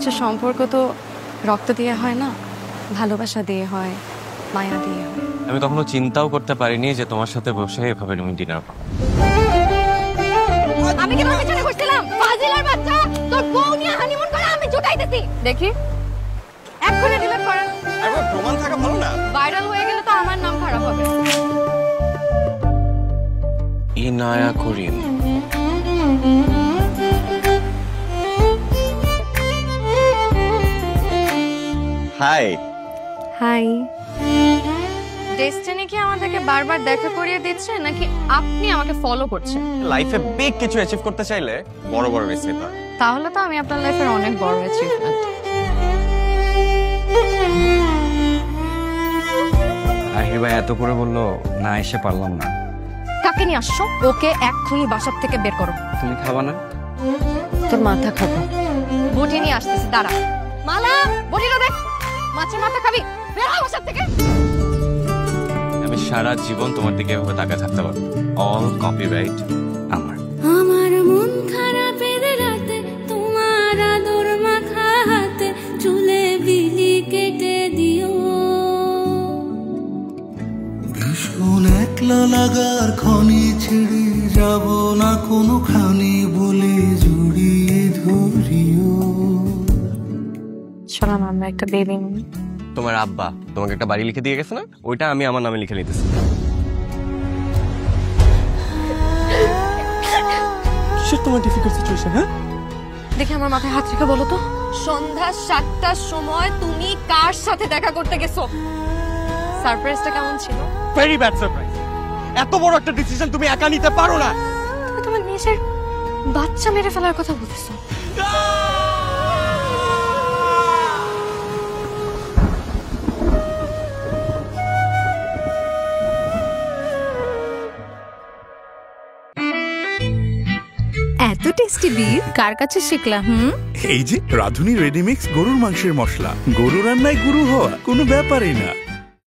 কিছু সম্পর্ক তো রক্ত দিয়ে হয় না, ভালোবাসা দিয়ে হয়, মায়া দিয়ে হয়। আমি কখনো চিন্তাও করতে পারিনি যে তোমার সাথে বসে এভাবে তুমি ডিনার পাবো। আমি কি তোমার পিছনে ঘুরছিলাম? ফাজিলের বাচ্চা, তোর বউ নিয়ে হানিমুন করে আমি জুটাইতেছি। দেখি এক্ষুনি ডিলিট করেন। আরে প্রমাণ থাকা ভালো না? ভাইরাল হয়ে গেলে তো আমার নাম খারাপ হবে। ইনায়া করিম। হাই। হাই। ডেস্টিনি কি আমাদেরকে বারবার দেখা করিয়ে দিচ্ছে নাকি আপনি আমাকে ফলো করছেন? লাইফে বিগ কিছু অ্যাচিভ করতে চাইলে বড় বড় রিস্ক নিতে হয়। তাহলে তো আমি আপনার লাইফের অনেক বড় অ্যাচিভমেন্ট। আহির ভাই এত করে বললো, না এসে পারলাম না। কাকে নিয়ে আসছো? ওকে এক্ষুনি বাসার থেকে বের করো। তুমি খাবা না? তোর মাথা খাবো। বটি নিয়ে আসতেছি, দাঁড়া। মালা, বটিটা দেখ। মাছের মাথা খাবি? বের হ বাসার থেকে। আমি সারা জীবন তোমার দিকে এভাবে তাকিয়ে থাকতে পারবো। অল কপিরাইট আমার। আমার মন খারাপের রাতে তোমার আদর মাখা হাতে চুলে বিলি কেটে দিও। ভীষণ একলা লাগার খনি ছেড়ে যাব না কোনো খানি বলে জড়িয়ে ধরিও। শোনো না, আমরা একটা বেবি নিই। তোমার আব্বা তোমাকে একটা বাড়ি লিখে দিয়ে গেছে না? ওইটা আমি আমার নামে লিখে নিতেছি। কিসের তোমার ডিফিকাল্ট সিচুয়েশন? হ্যাঁ, দেখি আমার মাথায় হাত রেখে বলো তো, সন্ধ্যা 7টার সময় তুমি কার সাথে দেখা করতে গেছো? সারপ্রাইজটা কেমন ছিল? Very bad surprise. এত বড় একটা ডিসিশন তুমি একা নিতে পারো না। তুমি তোমার নিজের বাচ্চা মেরে ফেলার কথা বলতেছো। এত টেস্টি বিফ কার কাছে শিখলা? এই যে রাধুনী রেডিমিক্স গরুর মাংসের মশলা। গরু রান্নায় গুরু হওয়া কোনো ব্যাপারই না।